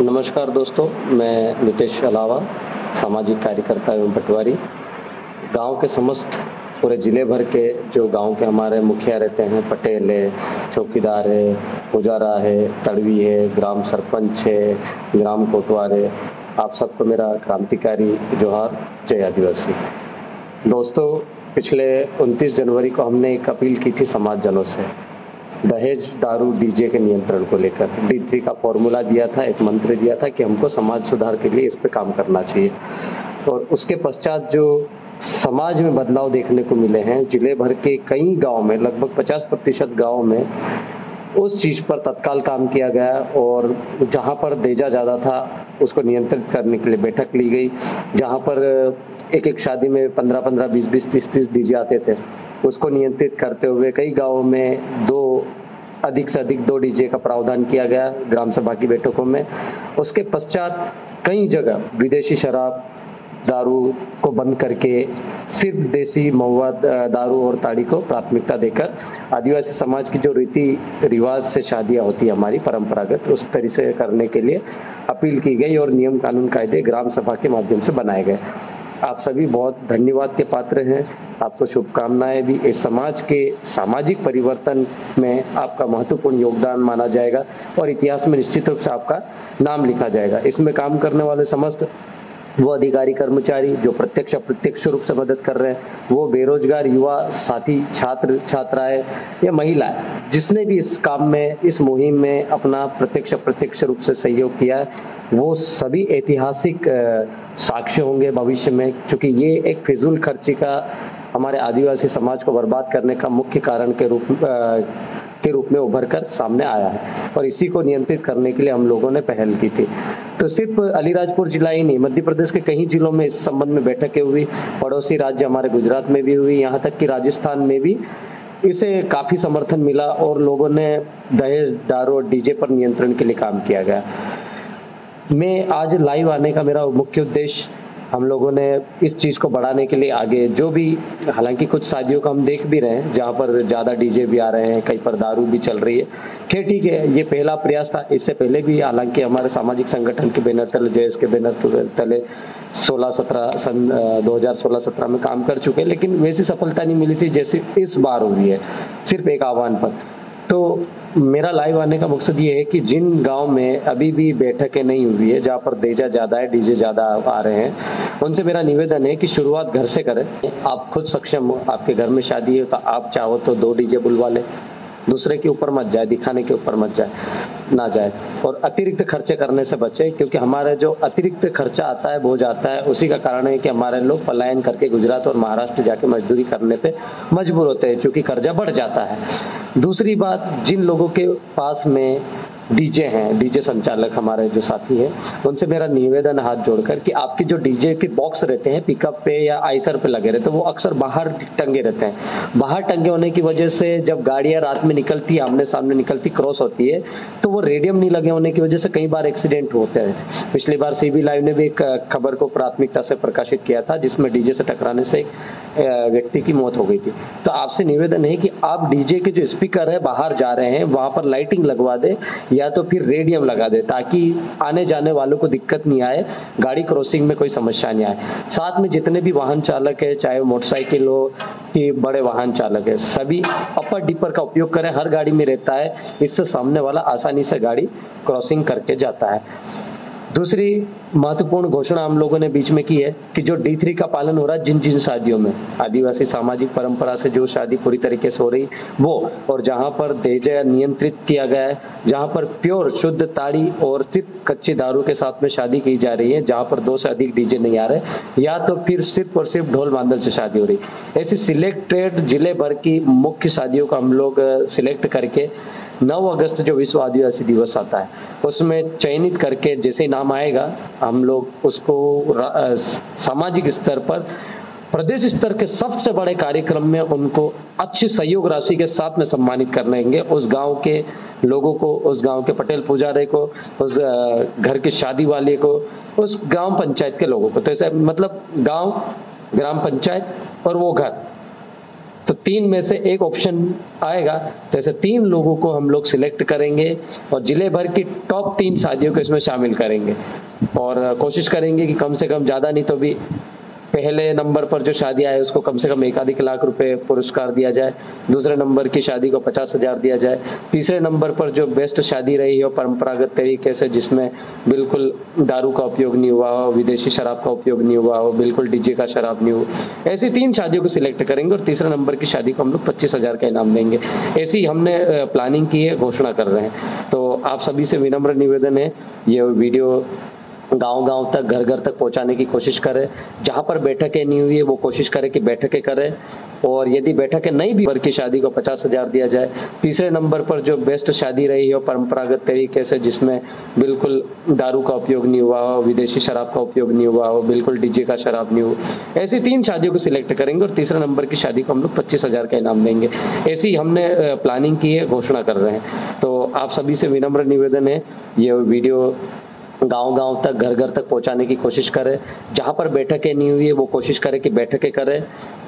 नमस्कार दोस्तों, मैं नितेश अलावा, सामाजिक कार्यकर्ता एवं पटवारी। गाँव के समस्त पूरे ज़िले भर के जो गाँव के हमारे मुखिया रहते हैं, पटेल है, चौकीदार है, पुजारा है, तड़वी है, ग्राम सरपंच है, ग्राम कोतवाल है, आप सबको मेरा क्रांतिकारी जोहार, जय आदिवासी। दोस्तों, पिछले 29 जनवरी को हमने एक अपील की थी समाज जनों से, दहेज, दारू, डीजे के नियंत्रण को लेकर। D3 का फॉर्मूला दिया था, एक मंत्र दिया था कि हमको समाज सुधार के लिए इस पे काम करना चाहिए। और उसके पश्चात जो समाज में बदलाव देखने को मिले हैं, जिले भर के कई गांव में, लगभग 50% गांव में उस चीज़ पर तत्काल काम किया गया और जहां पर देजा ज़्यादा था उसको नियंत्रित करने के लिए बैठक ली गई। जहां पर एक-एक शादी में 15-15, 20-20, 30-30 डीजे आते थे, उसको नियंत्रित करते हुए कई गाँवों में अधिक से अधिक 2 डीजे का प्रावधान किया गया ग्राम सभा की बैठकों में। उसके पश्चात कई जगह विदेशी शराब, दारू को बंद करके सिर्फ देसी महुआ दारू और ताड़ी को प्राथमिकता देकर आदिवासी समाज की जो रीति रिवाज से शादियां होती है हमारी परंपरागत, उस तरह से करने के लिए अपील की गई और नियम कानून कायदे ग्राम सभा के माध्यम से बनाए गए। आप सभी बहुत धन्यवाद के पात्र हैं, आपको शुभकामनाएं भी। इस समाज के सामाजिक परिवर्तन में आपका महत्वपूर्ण योगदान माना जाएगा और इतिहास में निश्चित रूप से आपका नाम लिखा जाएगा। इसमें काम करने वाले समस्त वो अधिकारी कर्मचारी जो प्रत्यक्ष अप्रत्यक्ष रूप से मदद कर रहे हैं, वो बेरोजगार युवा साथी, छात्र छात्राएं या महिलाएं, जिसने भी इस काम में, इस मुहिम में अपना प्रत्यक्ष अप्रत्यक्ष रूप से सहयोग किया है, वो सभी ऐतिहासिक साक्ष्य होंगे भविष्य में, क्योंकि ये एक फिजूल खर्ची का हमारे आदिवासी समाज को बर्बाद करने का मुख्य कारण के रूप में उभर कर सामने आया है और इसी को नियंत्रित करने के लिए हम लोगों ने पहल की थी। तो सिर्फ अलीराजपुर जिला ही नहीं, मध्य प्रदेश के कई जिलों में इस संबंध में बैठकें हुई, पड़ोसी राज्य हमारे गुजरात में भी हुई, यहाँ तक कि राजस्थान में भी इसे काफी समर्थन मिला और लोगों ने दहेज, दारू और डीजे पर नियंत्रण के लिए काम किया गया। मैं आज लाइव आने का मेरा मुख्य उद्देश्य, हम लोगों ने इस चीज़ को बढ़ाने के लिए आगे जो भी, हालांकि कुछ शादियों को हम देख भी रहे हैं जहाँ पर ज़्यादा डीजे भी आ रहे हैं, कहीं पर दारू भी चल रही है। खैर ठीक है, ये पहला प्रयास था। इससे पहले भी हालांकि हमारे सामाजिक संगठन के बैनर तले, जेएस के बैनर तले 2016-17 में काम कर चुके हैं, लेकिन वैसी सफलता नहीं मिली थी जैसे इस बार हुई है, सिर्फ एक आह्वान पर। तो मेरा लाइव आने का मकसद ये है कि जिन गांव में अभी भी बैठकें नहीं हुई है, जहाँ पर देजा ज़्यादा है, डीजे ज़्यादा आ रहे हैं, उनसे मेरा निवेदन है कि शुरुआत घर से करें। आप खुद सक्षम हो, आपके घर में शादी है तो आप चाहो तो 2 डीजे बुलवा लें, दूसरे के ऊपर मत जाए, दिखाने के ऊपर मत जाए और अतिरिक्त खर्चे करने से बचे, क्योंकि हमारे जो अतिरिक्त खर्चा आता है, बोझ आता है, उसी का कारण है कि हमारे लोग पलायन करके गुजरात और महाराष्ट्र जाके मजदूरी करने पे मजबूर होते हैं, क्योंकि कर्जा बढ़ जाता है। दूसरी बात, जिन लोगों के पास में डीजे हैं, डीजे संचालक हमारे जो साथी हैं, उनसे मेरा निवेदन हाथ जोड़कर कि आपके जो डीजे के बॉक्स रहते हैं पिकअप पे या आइसर पे लगे रहते हैं, वो अक्सर बाहर टंगे रहते हैं। बाहर टंगे होने की वजह से जब गाड़ियां रात में निकलती है, आमने सामने निकलती, क्रॉस होती है, तो वो रेडियम नहीं लगे होने की वजह से कई बार एक्सीडेंट होते हैं। पिछली बार CB लाइव ने भी एक खबर को प्राथमिकता से प्रकाशित किया था, जिसमें डीजे से टकराने से एक व्यक्ति की मौत हो गई थी। तो आपसे निवेदन है कि आप डीजे के जो स्पीकर है बाहर जा रहे हैं, वहां पर लाइटिंग लगवा दे या तो फिर रेडियम लगा दे, ताकि आने जाने वालों को दिक्कत नहीं आए, गाड़ी क्रॉसिंग में कोई समस्या नहीं आए। साथ में जितने भी वाहन चालक है, चाहे वो मोटरसाइकिल हो कि बड़े वाहन चालक है, सभी अपर डिपर का उपयोग करें। हर गाड़ी में रहता है, इससे सामने वाला आसानी से गाड़ी क्रॉसिंग करके जाता है। दूसरी महत्वपूर्ण घोषणा हम लोगों ने बीच में की है कि जो D3 का पालन हो रहा है, जिन जिन शादियों में आदिवासी सामाजिक परंपरा से जो शादी पूरी तरीके से हो रही वो, और जहां पर दहेज नियंत्रित किया गया है, जहां पर प्योर शुद्ध ताड़ी और सिर्फ कच्ची दारू के साथ में शादी की जा रही है, जहां पर 2 से अधिक डीजे नहीं आ रहे, या तो फिर सिर्फ और सिर्फ ढोल मांदल से शादी हो रही, ऐसी सिलेक्टेड जिले भर की मुख्य शादियों का हम लोग सिलेक्ट करके 9 अगस्त जो विश्व आदिवासी दिवस आता है, उसमें चयनित करके जैसे ही नाम आएगा, हम लोग उसको सामाजिक स्तर पर, प्रदेश स्तर के सबसे बड़े कार्यक्रम में उनको अच्छी सहयोग राशि के साथ में सम्मानित करेंगे। उस गांव के लोगों को, उस गांव के पटेल पुजारी को, उस घर की शादी वाले को, उस ग्राम पंचायत के लोगों को। तो ऐसे मतलब गांव, ग्राम पंचायत और वो घर, तो 3 में से एक ऑप्शन आएगा, तो ऐसे 3 लोगों को हम लोग सिलेक्ट करेंगे और जिले भर की टॉप 3 शादियों को इसमें शामिल करेंगे और कोशिश करेंगे कि कम से कम, ज़्यादा नहीं तो भी पहले नंबर पर जो शादी आए उसको कम से कम 1 लाख रुपए पुरस्कार दिया जाए, दूसरे नंबर की शादी को 50,000 दिया जाए, तीसरे नंबर पर जो बेस्ट शादी रही हो परंपरागत तरीके से, जिसमें बिल्कुल दारू का उपयोग नहीं हुआ हो, विदेशी शराब का उपयोग नहीं हुआ हो, बिल्कुल डीजे का शराब नहीं हो, ऐसी 3 शादियों को सिलेक्ट करेंगे और तीसरे नंबर की शादी को हम लोग 25,000 का इनाम देंगे। ऐसी हमने प्लानिंग की है, घोषणा कर रहे हैं। तो आप सभी से विनम्र निवेदन है, ये वीडियो गांव-गांव तक, घर-घर तक पहुंचाने की कोशिश करें। जहां पर बैठकें नहीं हुई है वो कोशिश करें कि बैठकें करें, और यदि बैठकें नहीं भी, वर्ग की शादी को 50,000 दिया जाए। तीसरे नंबर पर जो बेस्ट शादी रही हो परंपरागत तरीके से, जिसमें बिल्कुल दारू का उपयोग नहीं हुआ हो, विदेशी शराब का उपयोग नहीं हुआ हो, बिल्कुल डीजे का शराब नहीं हो, ऐसी 3 शादियों को सिलेक्ट करेंगे और तीसरे नंबर की शादी को हम लोग 25,000 का इनाम देंगे। ऐसी हमने प्लानिंग की है, घोषणा कर रहे हैं। तो आप सभी से विनम्र निवेदन है, ये वीडियो गांव-गांव तक, घर-घर तक पहुंचाने की कोशिश करें। जहां पर बैठकें नहीं हुई है वो कोशिश करें कि बैठकें करें,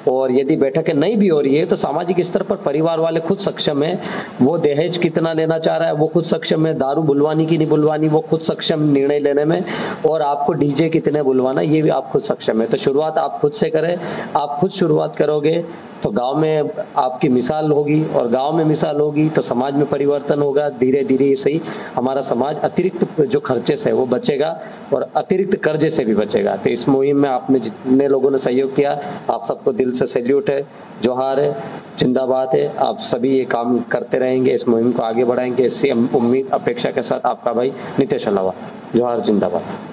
और यदि बैठकें नहीं भी हो रही है तो सामाजिक स्तर पर परिवार वाले खुद सक्षम है, वो दहेज कितना लेना चाह रहा है वो खुद सक्षम है, दारू बुलवानी की नहीं बुलवानी वो खुद सक्षम निर्णय लेने में, और आपको डीजे कितने बुलवाना ये भी आप खुद सक्षम है। तो शुरुआत आप खुद से करें। आप खुद शुरुआत करोगे तो गांव में आपकी मिसाल होगी, और गांव में मिसाल होगी तो समाज में परिवर्तन होगा। धीरे धीरे से ही हमारा समाज अतिरिक्त जो खर्चे से वो बचेगा और अतिरिक्त कर्जे से भी बचेगा। तो इस मुहिम में आपने जितने लोगों ने सहयोग किया, आप सबको दिल से सैल्यूट है, जोहार है, जिंदाबाद है। आप सभी ये काम करते रहेंगे, इस मुहिम को आगे बढ़ाएंगे, इससे उम्मीद अपेक्षा के साथ आपका भाई नितेश अलावा। जोहार, जिंदाबाद।